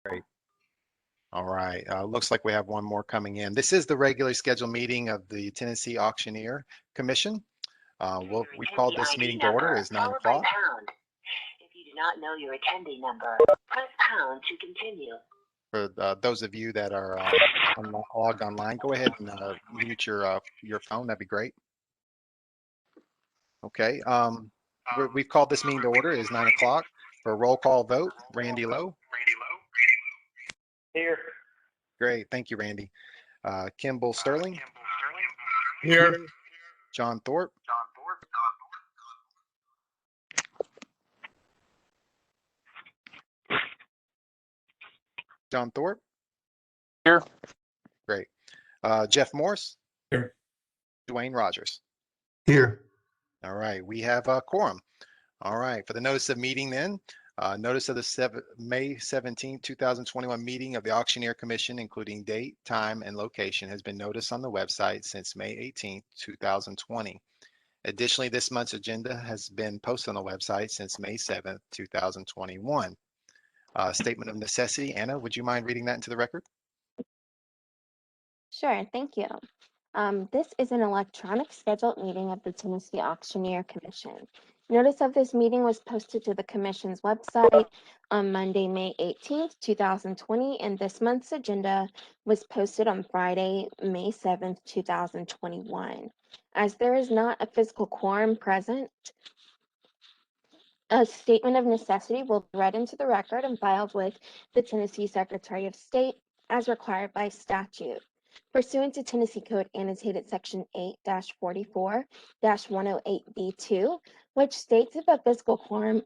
Great. All right. Looks like we have one more coming in. This is the regularly scheduled meeting of the Tennessee Auctioneer Commission. We've called this meeting to order. It's 9 o'clock. If you do not know your attendee number, press pound to continue. For those of you that are logged online, go ahead and mute your phone. That'd be great. Okay. We've called this meeting to order. It's 9 o'clock. For a roll call vote, Randy Lowe. Here. Great. Thank you, Randy. Kimball Sterling. Here. John Thorpe. John Thorpe. Here. Great. Jeff Morse. Here. Dwayne Rogers. Here. All right. We have a quorum. All right. For the notice of meeting then, notice of the May 17, 2021 meeting of the Auctioneer Commission, including date, time, and location, has been noticed on the website since May 18, 2020. Additionally, this month's agenda has been posted on the website since May 7, 2021. Statement of necessity. Anna, would you mind reading that into the record? Sure, thank you. This is an electronic scheduled meeting of the Tennessee Auctioneer Commission. Notice of this meeting was posted to the Commission's website on Monday, May 18th, 2020, and this month's agenda was posted on Friday, May 7th, 2021. As there is not a physical quorum present, a statement of necessity will be read into the record and filed with the Tennessee Secretary of State as required by statute. Pursuant to Tennessee Code annotated section 8-44-108B2, which states if a physical quorum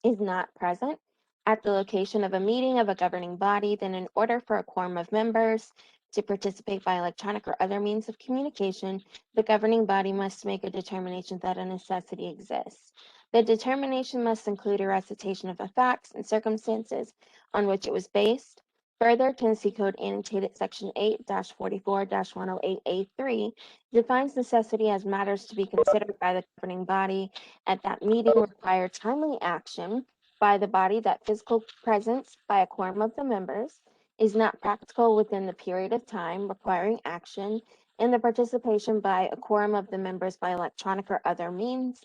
is not present at the location of a meeting of a governing body, then in order for a quorum of members to participate by electronic or other means of communication, the governing body must make a determination that a necessity exists. The determination must include a recitation of the facts and circumstances on which it was based. Further, Tennessee Code annotated section 8-44-108A3 defines necessity as matters to be considered by the governing body at that meeting require timely action by the body that physical presence by a quorum of the members is not practical within the period of time requiring action, and the participation by a quorum of the members by electronic or other means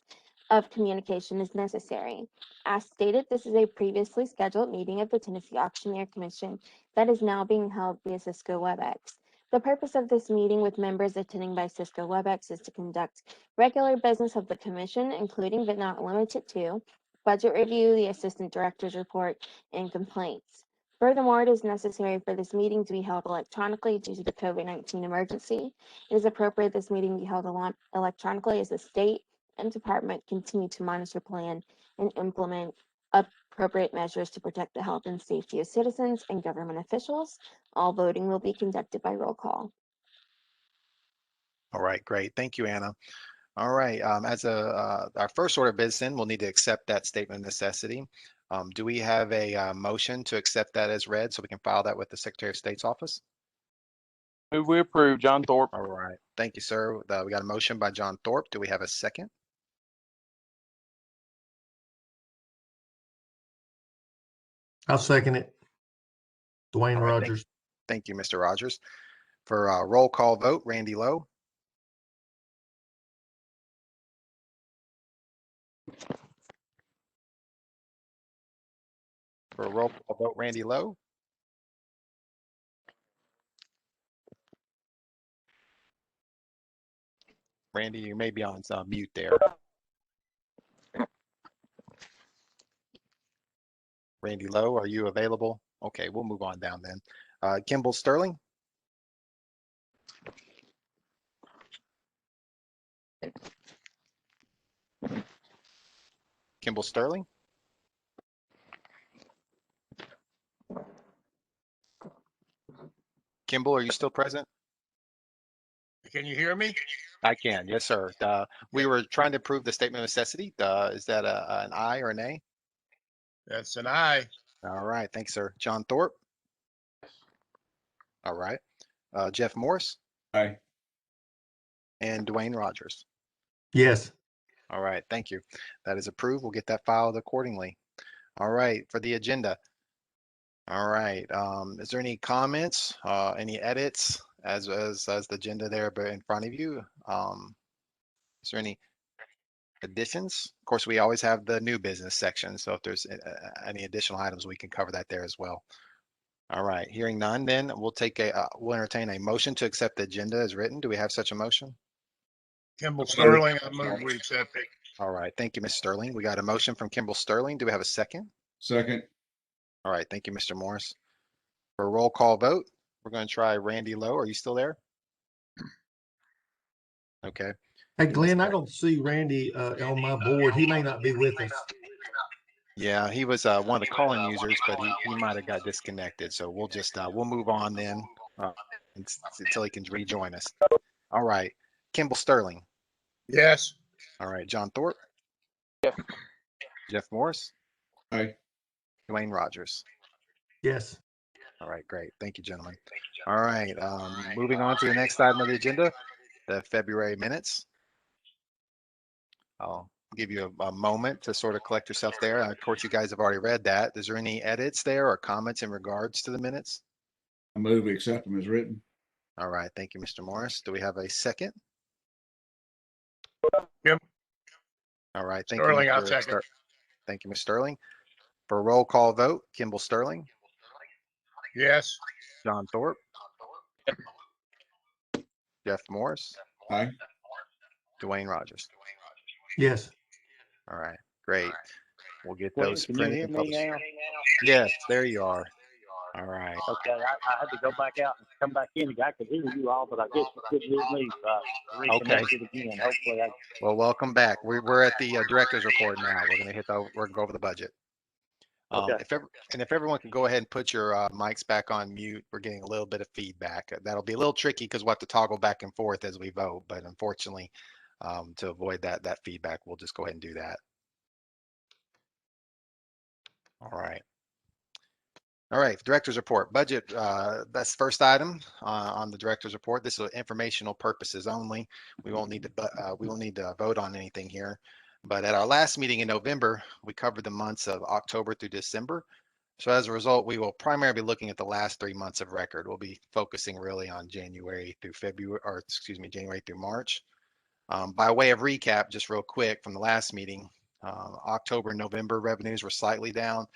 of communication is necessary. As stated, this is a previously scheduled meeting of the Tennessee Auctioneer Commission that is now being held via Cisco WebEx. The purpose of this meeting with members attending by Cisco WebEx is to conduct regular business of the Commission, including but not limited to budget review, the Assistant Director's report, and complaints. Furthermore, it is necessary for this meeting to be held electronically due to the COVID-19 emergency. It is appropriate this meeting be held electronically as the state and department continue to monitor, plan, and implement appropriate measures to protect the health and safety of citizens and government officials. All voting will be conducted by roll call. All right, great. Thank you, Anna. All right, as our first order of business, we'll need to accept that statement of necessity. Do we have a motion to accept that as read so we can file that with the Secretary of State's office? Move we approve. John Thorpe. All right, thank you, sir. We got a motion by John Thorpe. Do we have a second? I'll second it. Dwayne All right, Rogers. Thank you, Mr. Rogers. For a roll call vote, Randy Lowe. For a roll call vote, Randy Lowe. Randy, you may be on mute there. Randy Lowe, are you available? Okay, we'll move on down then. Kimball Sterling. Kimball Sterling. Kimball, are you still present? Can you hear me? I can, yes, sir. We were trying to prove the statement of necessity. Is that an aye or an nay? That's an aye. All right, thanks, sir. John Thorpe. All right. Jeff Morse. Aye. And Dwayne Rogers. Yes. All right, thank you. That is approved. We'll get that filed accordingly. All right, for the agenda. All right. Is there any comments, any edits as the agenda there but in front of you? Is there any additions? Of course, we always have the new business section, so if there's any additional items, we can cover that there as well. All right. Hearing none, then we'll entertain a motion to accept the agenda as written. Do we have such a motion? Kimball Sterling, I move we accept it. All right. Thank you, Ms. Sterling. We got a motion from Kimball Sterling. Do we have a second? Second. All right. Thank you, Mr. Morris. For a roll call vote, we're going to try Randy Lowe. Are you still there? Okay. Hey, Glenn, I don't see Randy on my board. He may not be with us. Yeah, he was one of the calling users, but he might have got disconnected. So we'll just we'll move on then until he can rejoin us. All right. Kimball Sterling. Yes. All right. John Thorpe. Yes. Jeff Morris. Aye. Dwayne Rogers. Yes. All right, great. Thank you, gentlemen. All right, moving on to the next item of the agenda, the February minutes. I'll give you a moment to sort of collect yourself there. Of course, you guys have already read that. Is there any edits there or comments in regards to the minutes? I move we accept them as written. All right, thank you, Mr. Morris. Do we have a second? Yep. All right, thank Sterling, you, I'll Mr. second. Thank you, Ms. Sterling. For a roll call vote, Kimball Sterling, Yes. John Thorpe, Jeff Morris, Aye. Dwayne Rogers. Yes. All right, great. We'll get Glenn, those can you printed hear and me published. now? Yes, there you are. All right. Okay, I had to go back out and come back in. I could hear you all, but I guess you couldn't hear me. So I reconnected again. Hopefully, Well, welcome back. We're at the director's report now. We're gonna we're gonna go over the budget. Okay. If everyone can go ahead and put your mics back on mute, we're getting a little bit of feedback. That'll be a little tricky because we'll have to toggle back and forth as we vote. But unfortunately, to avoid that feedback, we'll just go ahead and do that. All right. All right, director's report, budget, that's the first item on the director's report. This is informational purposes only. We won't need to vote on anything here. But at our last meeting in November, we covered the months of October through December. So as a result, we will primarily be looking at the last 3 months of record. We'll be focusing really on January through January through March. By way of recap, just real quick from the last meeting, October and November revenues were slightly down,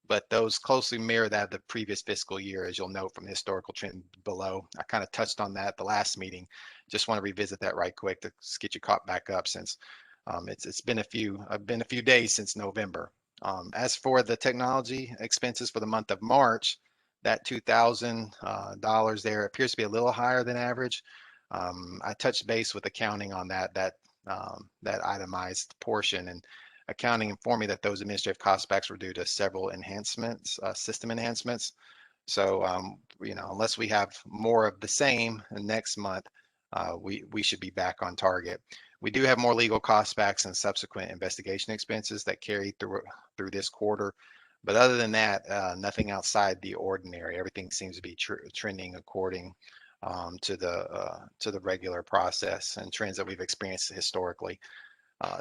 but those closely mirror that of the previous fiscal year, as you'll note from the historical trend below. I kind of touched on that at the last meeting. Just want to revisit that right quick to get you caught back up since it's been a few days since November. As for the technology expenses for the month of March, that $2,000 there appears to be a little higher than average. I touched base with accounting on that itemized portion, and accounting informed me that those administrative cost backs were due to several enhancements, system enhancements. So, unless we have more of the same next month, we should be back on target. We do have more legal cost backs and subsequent investigation expenses that carry through this quarter. But other than that, nothing outside the ordinary. Everything seems to be trending according to the regular process and trends that we've experienced historically.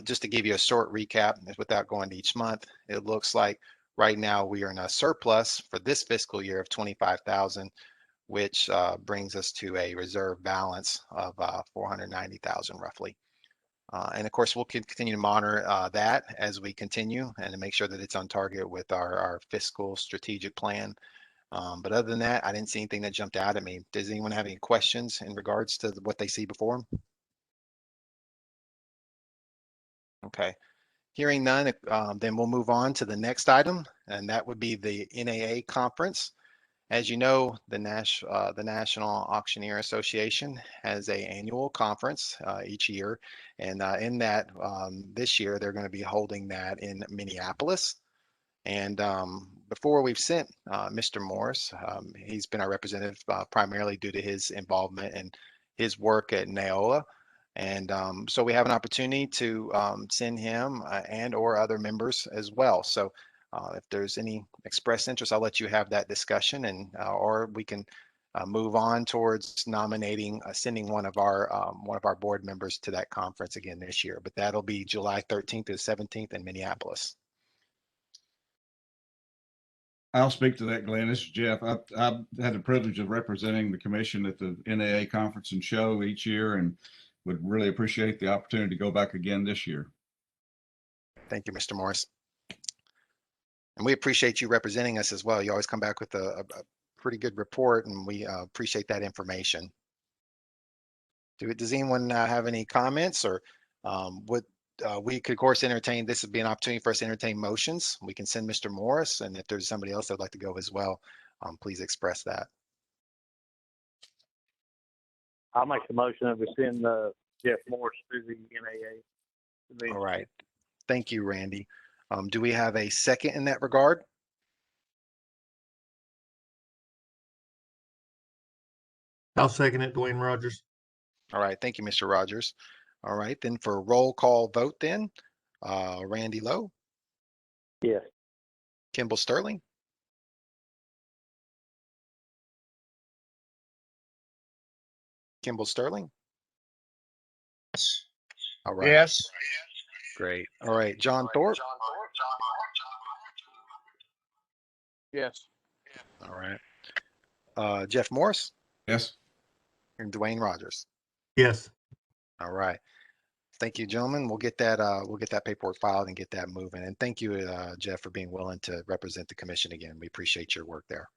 Just to give you a short recap, without going to each month, it looks like right now we are in a surplus for this fiscal year of 25,000, which brings us to a reserve balance of 490,000 roughly. And of course, we'll continue to monitor that as we continue and to make sure that it's on target with our fiscal strategic plan. But other than that, I didn't see anything that jumped out at me. Does anyone have any questions in regards to what they see before them? Okay. Hearing none, then we'll move on to the next item, and that would be the NAA conference. As you know, the National Auctioneer Association has an annual conference each year, and in that, this year they're going to be holding that in Minneapolis. And before we've sent Mr. Morris, he's been our representative primarily due to his involvement and his work at NAOA. And so we have an opportunity to send him and or other members as well. So if there's any expressed interest, I'll let you have that discussion, and or we can move on towards nominating, sending one of our board members to that conference again this year. But that'll be July 13th to 17th in Minneapolis. I'll speak to that, Glenn. This is Jeff. I've had the privilege of representing the commission at the NAA conference and show each year, and would really appreciate the opportunity to go back again this year. Thank you, Mr. Morris. And we appreciate you representing us as well. You always come back with a pretty good report, and we appreciate that information. Does anyone have any comments, or we could, of course, entertain, this would be an opportunity for us to entertain motions. We can send Mr. Morris, and if there's somebody else that'd like to go as well, please express that. I'll make the motion that we send Jeff Morris to the NAA. All right. Thank you, Randy. Do we have a second in that regard? I'll second it, Dwayne Rogers. All right. Thank you, Mr. Rogers. All right. Then for roll call vote then, Randy Lowe, Yes. Kimball Sterling, Kimball Sterling. All right. Yes. Great. All right. John Thorpe. Yes. All right. Jeff Morris Yes. and Dwayne Rogers. Yes. All right. Thank you, gentlemen. We'll get that paperwork filed and get that moving. And thank you, Jeff, for being willing to represent the commission again. We appreciate your work there.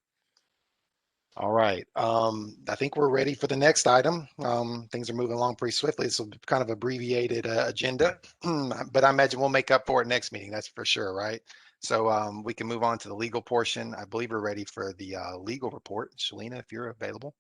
All right. I think we're ready for the next item. Things are moving along pretty swiftly. It's a kind of abbreviated agenda, but I imagine we'll make up for it next meeting. That's for sure, right? So we can move on to the legal portion. I believe we're ready for the legal report. Shalina, if you're available.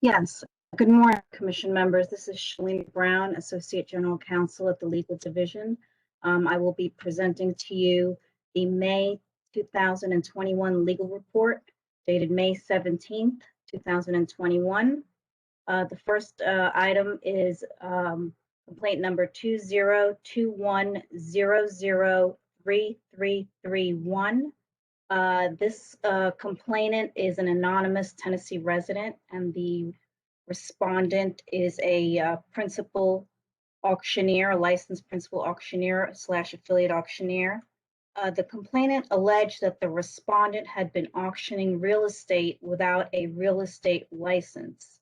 Yes. Good morning, Commission members. This is Shalina Brown, Associate General Counsel at the Legal Division. I will be presenting to you the May 2021 legal report dated May 17th, 2021. The first item is complaint number 2021003331. This complainant is an anonymous Tennessee resident, and the respondent is a principal auctioneer, a licensed principal auctioneer / affiliate auctioneer. The complainant alleged that the respondent had been auctioning real estate without a real estate license.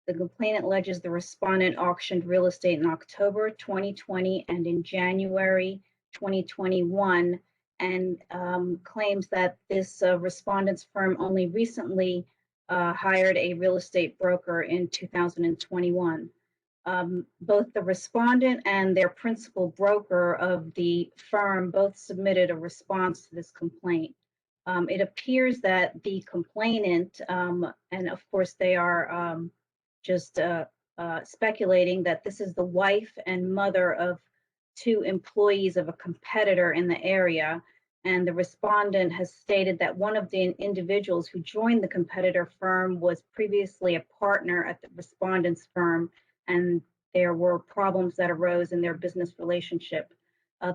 The complainant alleges the respondent auctioned real estate in October 2020 and in January 2021, and claims that this respondent's firm only recently hired a real estate broker in 2021. Both the respondent and their principal broker of the firm both submitted a response to this complaint. It appears that the complainant, and of course they are just speculating that this is the wife and mother of 2 employees of a competitor in the area. And the respondent has stated that one of the individuals who joined the competitor firm was previously a partner at the respondent's firm, and there were problems that arose in their business relationship.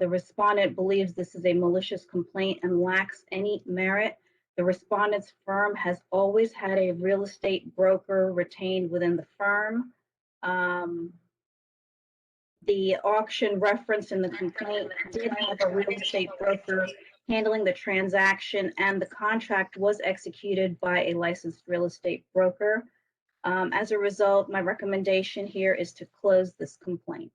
The respondent believes this is a malicious complaint and lacks any merit. The respondent's firm has always had a real estate broker retained within the firm. The auction referenced in the complaint did have a real estate broker handling the transaction, and the contract was executed by a licensed real estate broker. As a result, my recommendation here is to close this complaint.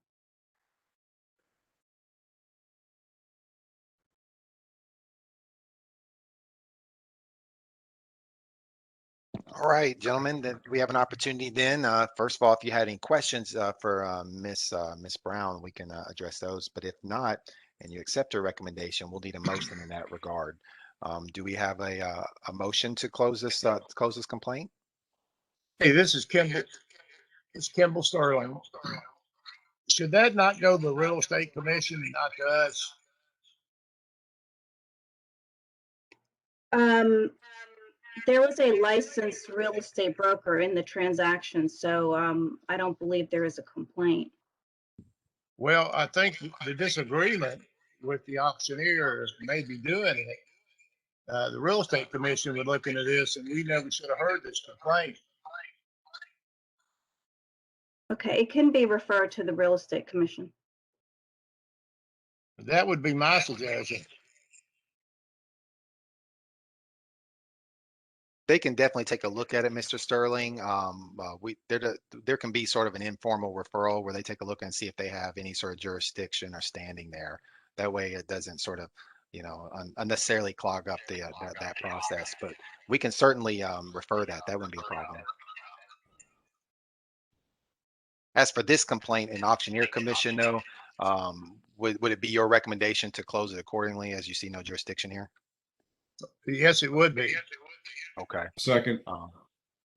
All right, gentlemen, then we have an opportunity then. First of all, if you had any questions for Miss Brown, we can address those. But if not, and you accept her recommendation, we'll need a motion in that regard. Do we have a motion to close this complaint? Hey, this is Kimball. It's Kimball Sterling. Should that not go to the real estate commission and not to us? There was a licensed real estate broker in the transaction, so I don't believe there is a complaint. Well, I think the disagreement with the auctioneer may be doing it. The real estate commission would look into this, and we never should have heard this complaint. Okay, it can be referred to the real estate commission. That would be my suggestion. They can definitely take a look at it, Mr. Sterling. There can be sort of an informal referral where they take a look and see if they have any sort of jurisdiction or standing there. That way it doesn't sort of, unnecessarily clog up that process. But we can certainly refer that. That wouldn't be a problem. As for this complaint in Auctioneer Commission, though, would it be your recommendation to close it accordingly as you see no jurisdiction here? Yes, it would be. Okay. Second.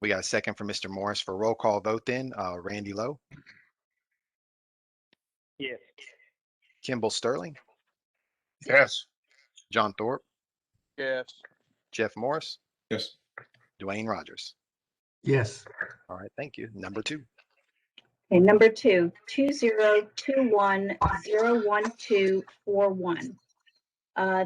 We got a second from Mr. Morris for roll call vote then. Randy Lowe, Yes. Kimball Sterling, Yes. John Thorpe, Yes. Jeff Morris, Yes. Dwayne Rogers. Yes. All right, thank you. Number 2. Okay, number 2, 2021-01241.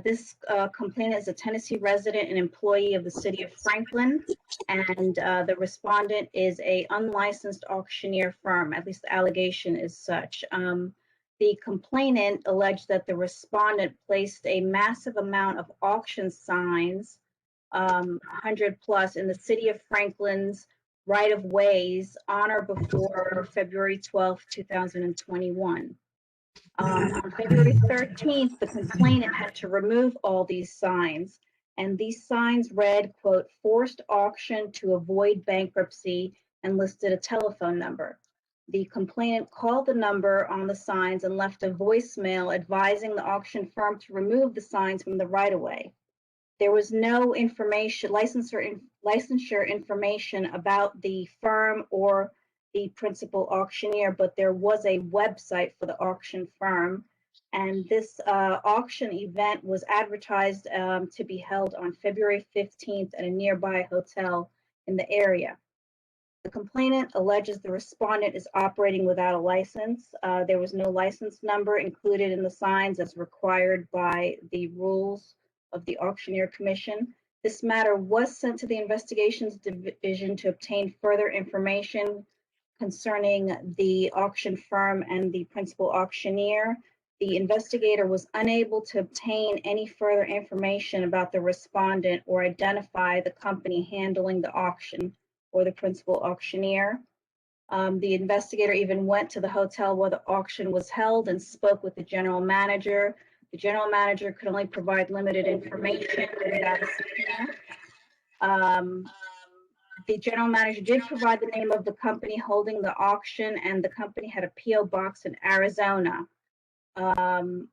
This complainant is a Tennessee resident and employee of the city of Franklin, and the respondent is a unlicensed auctioneer firm. At least the allegation is such. The complainant alleged that the respondent placed a massive amount of auction signs, 100 plus, in the city of Franklin's right-of-ways on or before February 12, 2021. On February 13th, the complainant had to remove all these signs, and these signs read, quote, "forced auction to avoid bankruptcy," and listed a telephone number. The complainant called the number on the signs and left a voicemail advising the auction firm to remove the signs from the right-of-way. There was no information, licensure information about the firm or the principal auctioneer, but there was a website for the auction firm. And this auction event was advertised to be held on February 15th at a nearby hotel in the area. The complainant alleges the respondent is operating without a license. There was no license number included in the signs as required by the rules of the Auctioneer Commission. This matter was sent to the Investigations Division to obtain further information concerning the auction firm and the principal auctioneer. The investigator was unable to obtain any further information about the respondent or identify the company handling the auction or the principal auctioneer. The investigator even went to the hotel where the auction was held and spoke with the general manager. The general manager could only provide limited information without a subpoena. The general manager did provide the name of the company holding the auction, and the company had a P.O. box in Arizona. The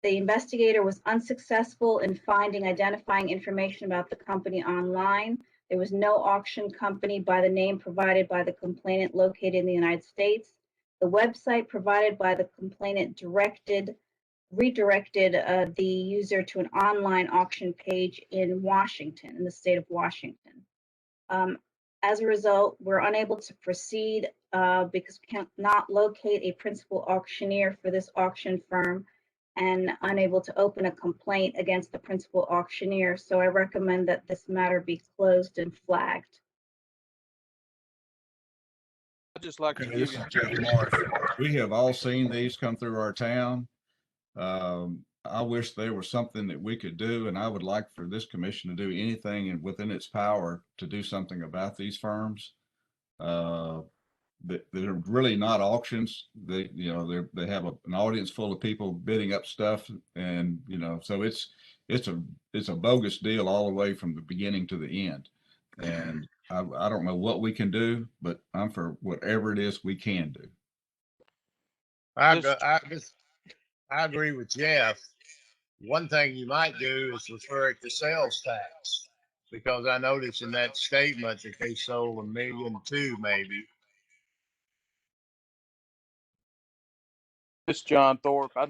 investigator was unsuccessful in identifying information about the company online. There was no auction company by the name provided by the complainant located in the United States. The website provided by the complainant redirected the user to an online auction page in Washington, in the state of Washington. As a result, we're unable to proceed because we cannot locate a principal auctioneer for this auction firm and unable to open a complaint against the principal auctioneer. So I recommend that this matter be closed and flagged. I'd just like to Okay, give this you. is Jeff Morris. We have all seen these come through our town. I wish there was something that we could do, and I would like for this commission to do anything within its power to do something about these firms. They're really not auctions. They have an audience full of people bidding up stuff, and so it's a bogus deal all the way from the beginning to the end. And I don't know what we can do, but I'm for whatever it is we can do. I agree with Jeff. One thing you might do is refer it to sales tax, because I noticed in that statement that they sold 1.2 million maybe. This is John Thorpe. I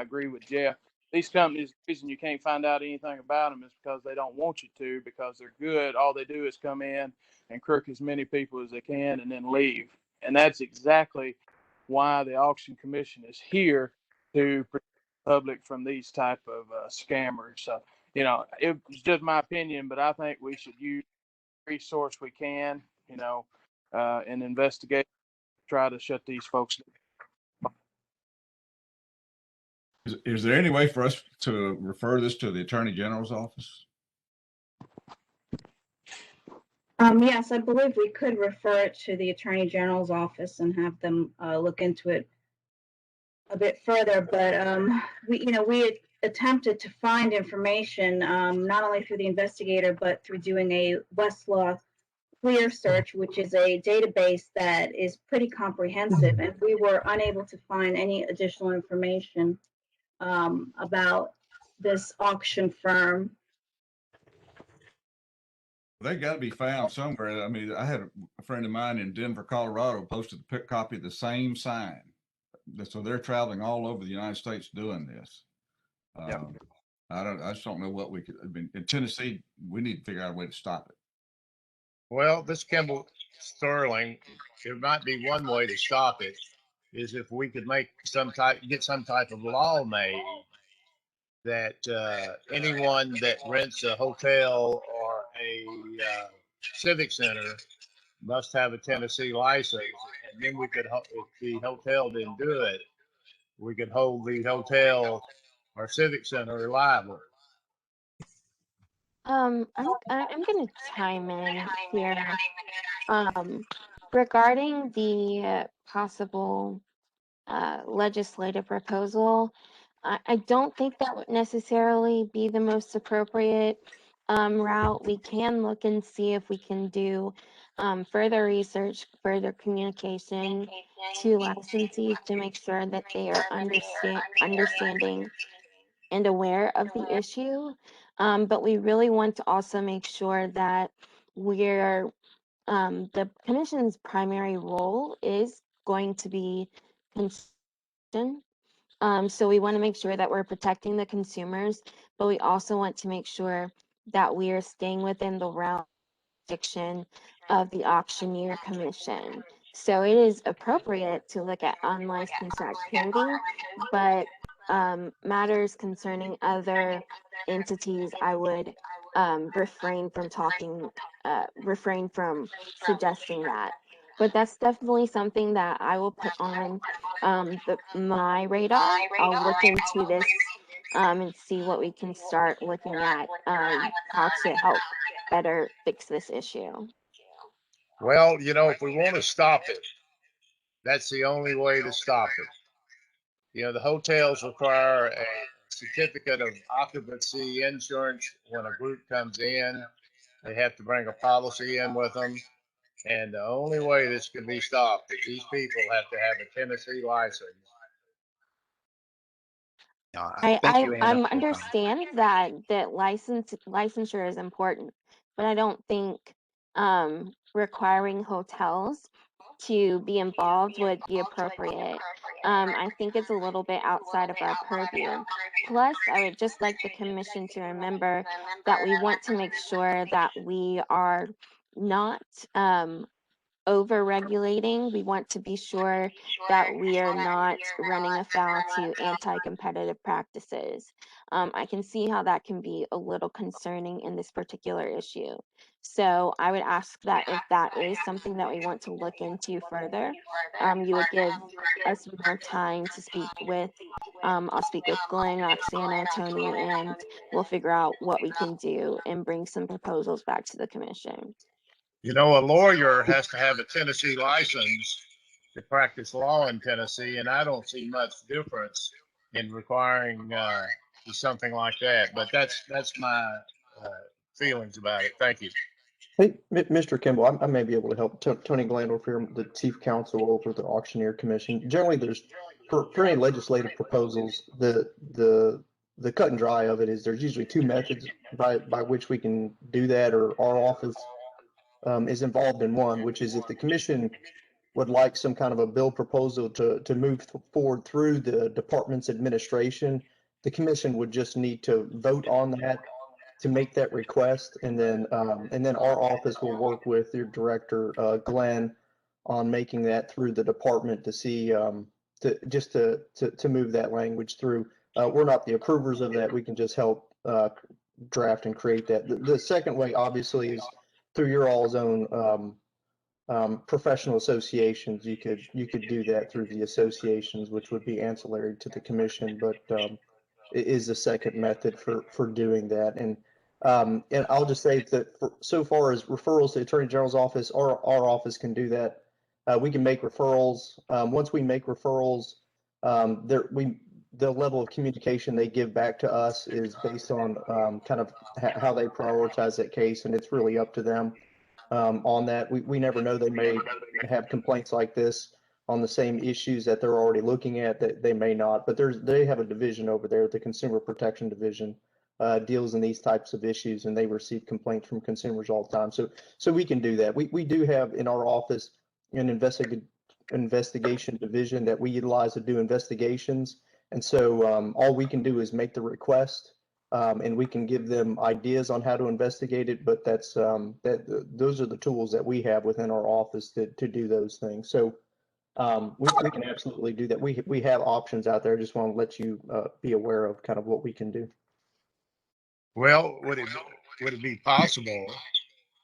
agree with Jeff. These companies, the reason you can't find out anything about them is because they don't want you to, because they're good. All they do is come in and crook as many people as they can and then leave. And that's exactly why the Auction Commission is here, to protect the public from these type of scammers. So, it was just my opinion, but I think we should use every resource we can, and investigate, try to shut these folks down. Is there any way for us to refer this to the Attorney General's office? Yes, I believe we could refer it to the Attorney General's office and have them look into it a bit further. But we had attempted to find information not only through the investigator but through doing a Westlaw Clear Search, which is a database that is pretty comprehensive, and we were unable to find any additional information about this auction firm. They got to be found somewhere. I mean, I had a friend of mine in Denver, Colorado, posted a copy of the same sign. So they're traveling all over the United States doing this. I just don't know what we could. I mean, in Tennessee, we need to figure out a way to stop it. Well, this Kimball Sterling, it might be one way to stop it is if we could get some type of law made that anyone that rents a hotel or a civic center must have a Tennessee license, and then we could, if the hotel didn't do it, we could hold the hotel or civic center liable. I'm gonna chime in here. Regarding the possible legislative proposal, I don't think that would necessarily be the most appropriate route. We can look and see if we can do further research, further communication to licensees to make sure that they are understanding and aware of the issue. But we really want to also make sure that we're the commission's primary role is going to be consistent. So we want to make sure that we're protecting the consumers, but we also want to make sure that we are staying within the realm jurisdiction of the Auctioneer Commission. So it is appropriate to look at unlicensed activity, but matters concerning other entities, I would refrain from suggesting that. But that's definitely something that I will put on my radar. I'll look into this and see what we can start looking at, how to help better fix this issue. Well, if we want to stop it, that's the only way to stop it. The hotels require a certificate of occupancy insurance when a group comes in. They have to bring a policy in with them. And the only way this can be stopped is these people have to have a Tennessee license. Thank you, Anna. I understand that licensure is important, but I don't think requiring hotels to be involved would be appropriate. I think it's a little bit outside of our purview. Plus, I would just like the commission to remember that we want to make sure that we are not over-regulating. We want to be sure that we are not running afoul to anti-competitive practices. I can see how that can be a little concerning in this particular issue. So I would ask that if that is something that we want to look into further, you would give us more time to speak with, I'll speak with Glenn, Roxana, Tony, and we'll figure out what we can do and bring some proposals back to the commission. A lawyer has to have a Tennessee license to practice law in Tennessee, and I don't see much difference in requiring something like that. But that's my feelings about it. Thank you. Hey, Mr. Kimball, I may be able to help. Tony Glandorf here, the chief counsel over the Auctioneer Commission. Generally, there's for any legislative proposals, the cut and dry of it is there's usually two methods by which we can do that, or our office is involved in one, which is if the commission would like some kind of a bill proposal to move forward through the department's administration, the commission would just need to vote on that to make that request, and then our office will work with your director Glenn on making that through the department to see to move that language through. We're not the approvers of that. We can just help draft and create that. The second way, obviously, is through your all's own professional associations. You could do that through the associations, which would be ancillary to the commission, but it is the second method for doing that. And And I'll just say that so far as referrals to the Attorney General's office, our office can do that. We can make referrals. Once we make referrals, the level of communication they give back to us is based on kind of how they prioritize that case, and it's really up to them on that. We never know, they may have complaints like this on the same issues that they're already looking at, that they may not, but they have a division over there, the Consumer Protection Division deals in these types of issues, and they receive complaints from consumers all the time. So we can do that. We do have in our office an investigation division that we utilize to do investigations. And so all we can do is make the request, and we can give them ideas on how to investigate it. But those are the tools that we have within our office to do those things. So we can absolutely do that. We have options out there. I just want to let you be aware of kind of what we can do. Well, would it be possible,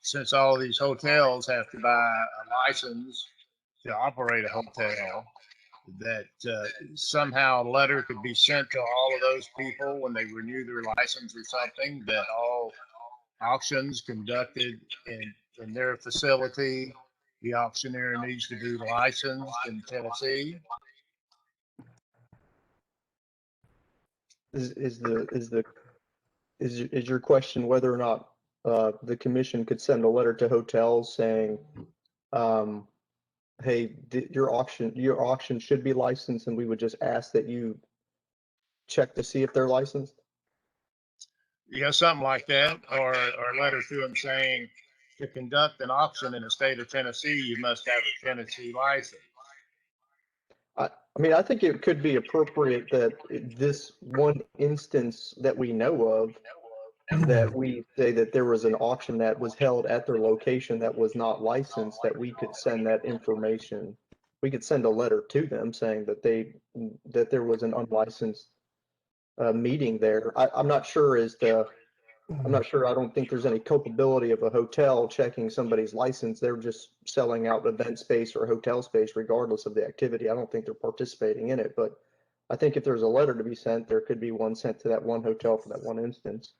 since all of these hotels have to buy a license to operate a hotel, that somehow a letter could be sent to all of those people when they renew their license or something, that all auctions conducted in their facility, the auctioneer needs to be licensed in Tennessee? Is your question whether or not the commission could send a letter to hotels saying, hey, your auction should be licensed, and we would just ask that you check to see if they're licensed? Yeah, something like that, or a letter to them saying, to conduct an auction in the state of Tennessee, you must have a Tennessee license. I mean, I think it could be appropriate that this one instance that we know of, that we say that there was an auction that was held at their location that was not licensed, that we could send that information. We could send a letter to them saying that there was an unlicensed meeting there. I'm not sure I don't think there's any culpability of a hotel checking somebody's license. They're just selling out event space or hotel space regardless of the activity. I don't think they're participating in it, but I think if there's a letter to be sent, there could be one sent to that one hotel for that one instance.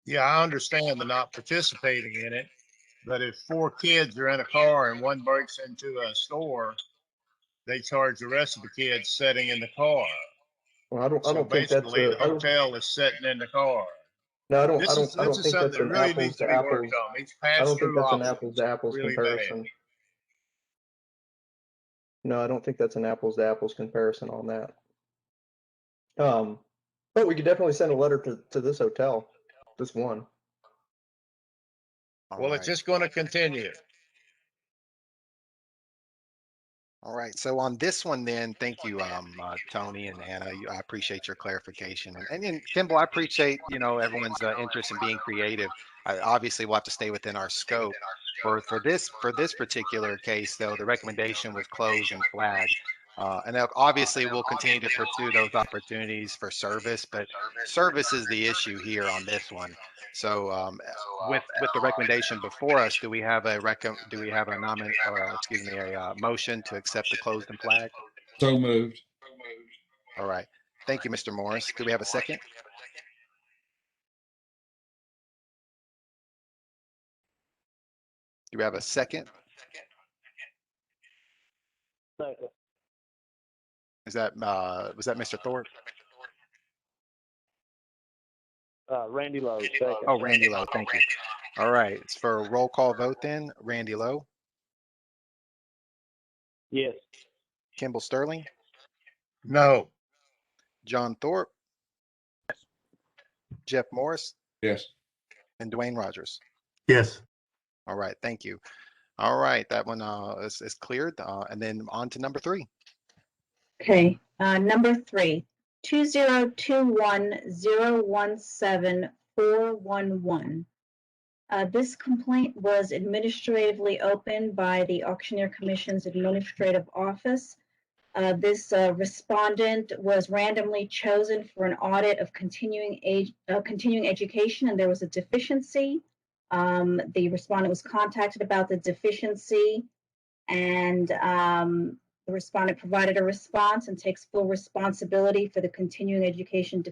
Yeah, I understand the not participating in it, but if 4 kids are in a car and one breaks into a store, they charge the rest of the kids sitting in the car. Well, I don't think that's basically the hotel is sitting in the car. No, I don't This is think something that's that an really apples needs to to be apples. worked on. These I don't think pass-through that's an options apples to apples really comparison. bad. No, I don't think that's an apples to apples comparison on that. But we could definitely send a letter to this hotel, this one. Well, it's just going to continue. All right. So on this one, then, thank you, Tony and Anna. I appreciate your clarification, and then Kimball, I appreciate everyone's interest in being creative. Obviously, we'll have to stay within our scope. For this particular case, though, the recommendation was closed and flagged, and obviously we'll continue to pursue those opportunities for service, but service is the issue here on this one. So with the recommendation before us, do we have a motion to accept the closed and flag? So moved. All right. Thank you, Mr. Morris. Do we have a second? Do we have a second? Is that was that Mr. Thorpe? Randy Lowe, second. Oh, Randy Lowe. Thank you. All right. It's for a roll call vote then. Randy Lowe. Yes. Kimball Sterling. No. John Thorpe. Jeff Morris. Yes. And Dwayne Rogers. Yes. All right. Thank you. All right. That one is cleared. And then on to number 3. Okay, number 3, 2021-017-411. This complaint was administratively opened by the Auctioneer Commission's Administrative Office. This respondent was randomly chosen for an audit of continuing education, and there was a deficiency. The respondent was contacted about the deficiency, and the respondent provided a response and takes full responsibility for the continuing education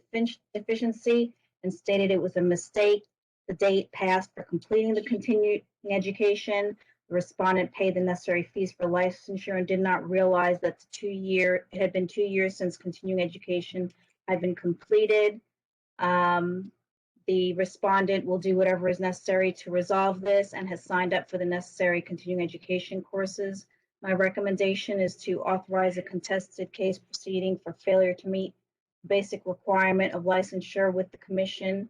deficiency and stated it was a mistake the date passed for completing the continuing education. The respondent paid the necessary fees for licensure and did not realize that it had been 2 years since continuing education had been completed. The respondent will do whatever is necessary to resolve this and has signed up for the necessary continuing education courses. My recommendation is to authorize a contested case proceeding for failure to meet basic requirement of licensure with the commission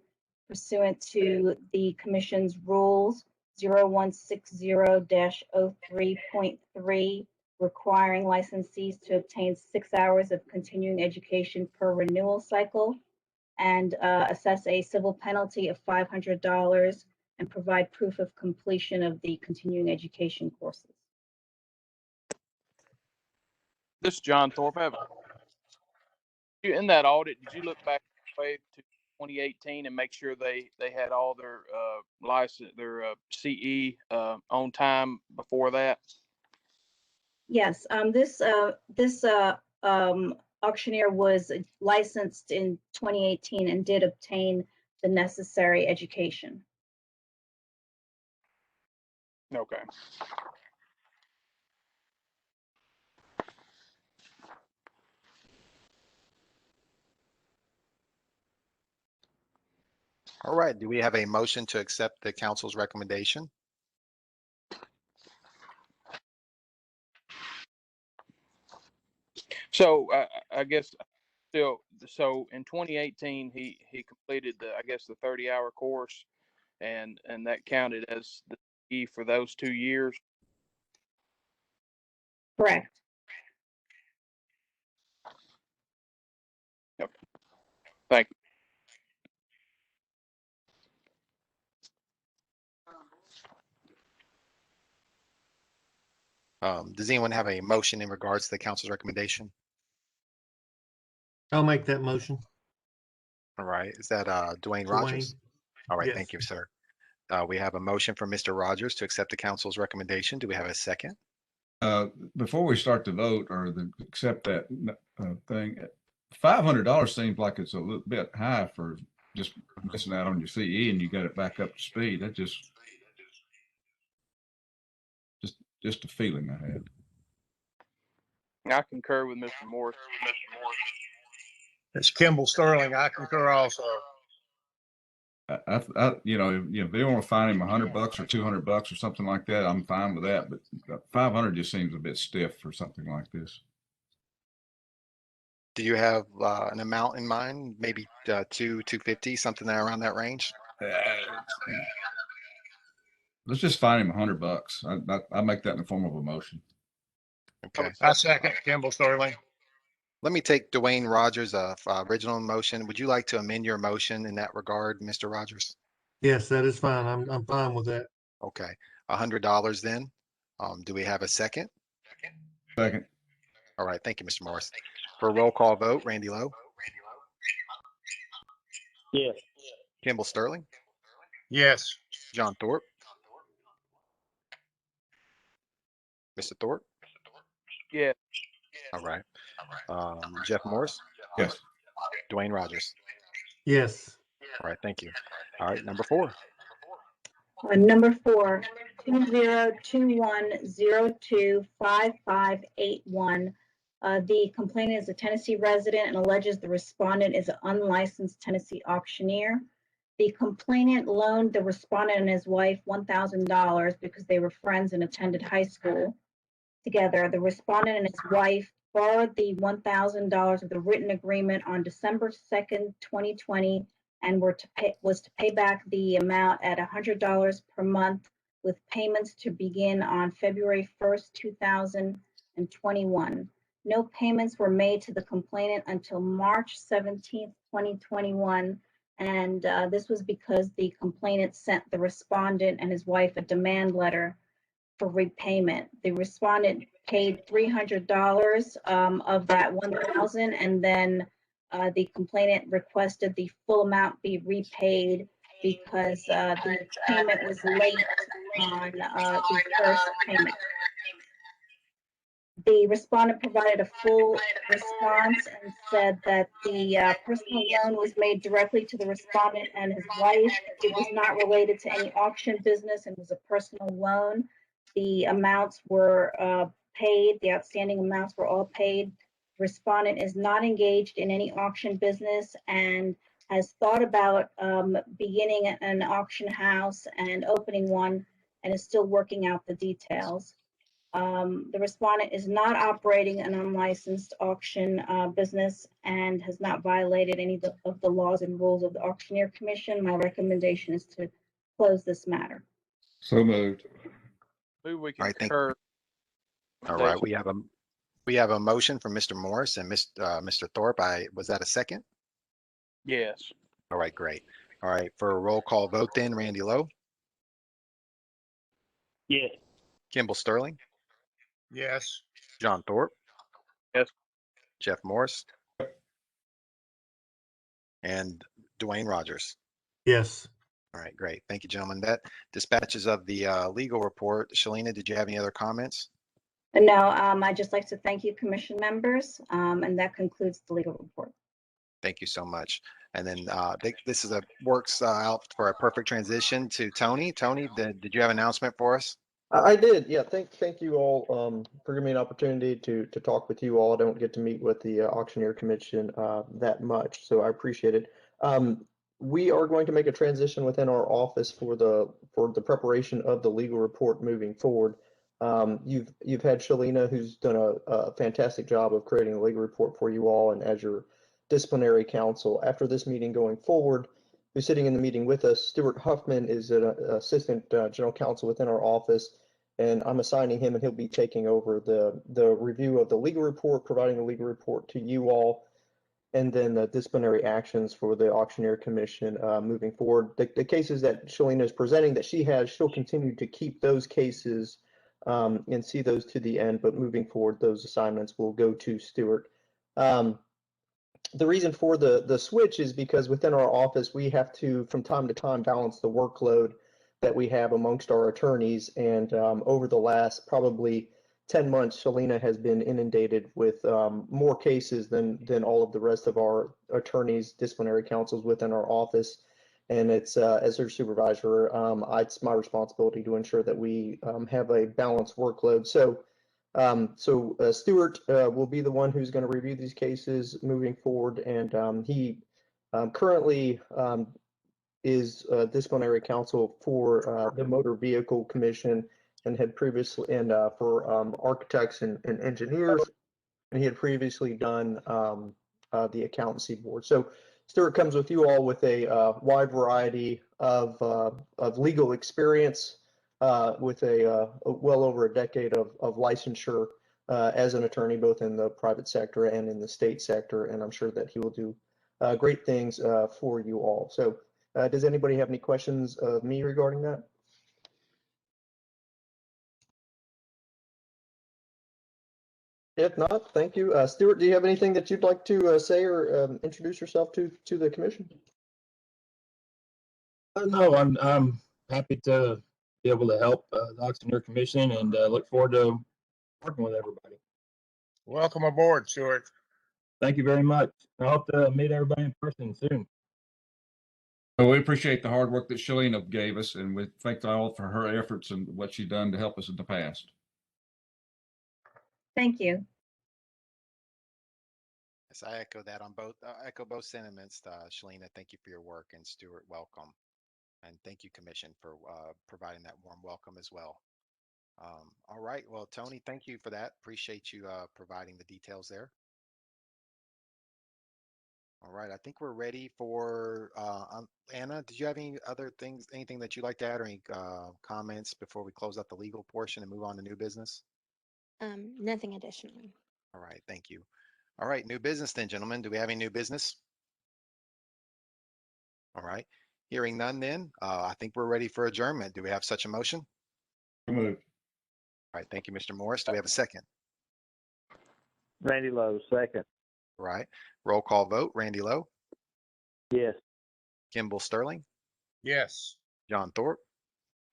pursuant to the commission's rules 0160-03.3, requiring licensees to obtain 6 hours of continuing education per renewal cycle, and assess a civil penalty of $500 and provide proof of completion of the continuing education courses. This is John Thorpe. In that audit, did you look back way to 2018 and make sure they had all their license, their CE on time before that? Yes, this auctioneer was licensed in 2018 and did obtain the necessary education. Okay. All right, do we have a motion to accept the council's recommendation? So I guess still, so in 2018 he completed the, I guess, the 30-hour course, and that counted as the E for those 2 years. Correct. Okay. Thank you. Does anyone have a motion in regards to the council's recommendation? I'll make that motion. All right, is that Dwayne Dwayne. Rogers? All right, Yes. thank you, sir. We have a motion from Mr. Rogers to accept the council's recommendation. Do we have a second? Before we start to vote or accept that thing, $500 seems like it's a little bit high for just missing out on your CE and you got it back up to speed. That just a feeling I had. I concur with Mr. Morris. It's Kimball Sterling. I concur also. If they want to fine him $100 or $200 or something like that, I'm fine with that. But 500 just seems a bit stiff for something like this. Do you have an amount in mind? Maybe 250, something around that range? Let's just fine him $100. I make that in the form of a motion. Okay. I second Kimball Sterling. Let me take Dwayne Rogers' original motion. Would you like to amend your motion in that regard, Mr. Rogers? Yes, that is fine. I'm fine with that. Okay, $100 then. Do we have a second? Second. All right, thank you, Mr. Morris. For a roll call vote, Randy Lowe, Yes. Kimball Sterling, Yes. John Thorpe, Mr. Thorpe. Yeah. All right. Jeff Morris, Yes. Dwayne Rogers. Yes. All right, thank you. All right, number 4. Number 4, 2021025581. The complainant is a Tennessee resident and alleges the respondent is an unlicensed Tennessee auctioneer. The complainant loaned the respondent and his wife $1,000 because they were friends and attended high school together. The respondent and his wife borrowed the $1,000 of the written agreement on December 2nd, 2020, and was to pay back the amount at $100 per month, with payments to begin on February 1st, 2021. No payments were made to the complainant until March 17th, 2021, and this was because the complainant sent the respondent and his wife a demand letter for repayment. The respondent paid $300 of that $1,000, and then the complainant requested the full amount be repaid because the payment was late on the first payment. The respondent provided a full response and said that the personal loan was made directly to the respondent and his wife. It was not related to any auction business and was a personal loan. The amounts were paid, the outstanding amounts were all paid. Respondent is not engaged in any auction business and has thought about beginning an auction house and opening one and is still working out the details. The respondent is not operating an unlicensed auction business and has not violated any of the laws and rules of the Auctioneer Commission. My recommendation is to close this matter. So moved. Move we All right, thank concur. All right, we have a motion from Mr. Morris and Mr. Thorpe. Was that a second? Yes. All right, great. All right, for a roll call vote then, Randy Lowe, Yes. Kimball Sterling, Yes. John Thorpe. Yes. Jeff Morris. And Dwayne Rogers. Yes. All right, great. Thank you, gentlemen. That dispatches of the legal report. Shalina, did you have any other comments? No, I'd just like to thank you, commission members, and that concludes the legal report. Thank you so much. And then this is works out for a perfect transition to Tony. Tony, did you have an announcement for us? I did, yeah. Thank you all for giving me an opportunity to talk with you all. I don't get to meet with the Auctioneer Commission that much, so I appreciate it. We are going to make a transition within our office for the preparation of the legal report moving forward. You've had Shalina, who's done a fantastic job of creating a legal report for you all, and as your disciplinary counsel. After this meeting going forward, who's sitting in the meeting with us, Stuart Huffman is an assistant general counsel within our office, and I'm assigning him, and he'll be taking over the review of the legal report, providing the legal report to you all, and then the disciplinary actions for the Auctioneer Commission moving forward. The cases that Shalina is presenting that she'll continue to keep those cases and see those to the end, but moving forward, those assignments will go to Stuart. The reason for the switch is because within our office, we have to, from time to time, balance the workload that we have amongst our attorneys. And over the last probably 10 months, Shalina has been inundated with more cases than all of the rest of our attorneys, disciplinary counsels within our office. And it's as her supervisor, it's my responsibility to ensure that we have a balanced workload. So Stuart will be the one who's going to review these cases moving forward, and he currently is disciplinary counsel for the Motor Vehicle Commission, and had previously, and for architects and engineers, and he had previously done the accountancy board. So Stuart comes with you all with a wide variety of legal experience. With well over a decade of licensure as an attorney, both in the private sector and in the state sector, and I'm sure that he will do great things for you all. So does anybody have any questions of me regarding that? If not, thank you. Stuart, do you have anything that you'd like to say or introduce yourself to the commission? No, I'm happy to be able to help the Auctioneer Commission, and look forward to working with everybody. Welcome aboard, Stuart. Thank you very much. I hope to meet everybody in person soon. Well, we appreciate the hard work that Shalina gave us, and we thank all for her efforts and what she's done to help us in the past. Thank you. Yes, I echo that on both. Echo both sentiments, Shalina. Thank you for your work, and Stuart, welcome, and thank you, Commission, for providing that warm welcome as well. All right, well, Tony, thank you for that. Appreciate you providing the details there. All right, I think we're ready for Anna. Did you have any other things, anything that you'd like to add, or any comments before we close out the legal portion and move on to new business? Nothing additional. All right, thank you. All right, new business then, gentlemen. Do we have any new business? All right, hearing none then, I think we're ready for adjournment. Do we have such a motion? So moved. All right, thank you, Mr. Morris. Do we have a second? Randy Lowe, second. All right, roll call vote. Randy Lowe, Yes. Kimball Sterling, Yes. John Thorpe,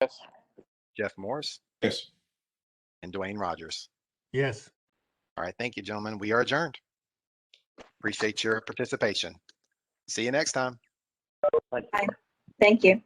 Yes. Jeff Morris, Yes. and Dwayne Rogers. Yes. All right. Thank you, gentlemen. We are adjourned. Appreciate your participation. See you next time. Thank you.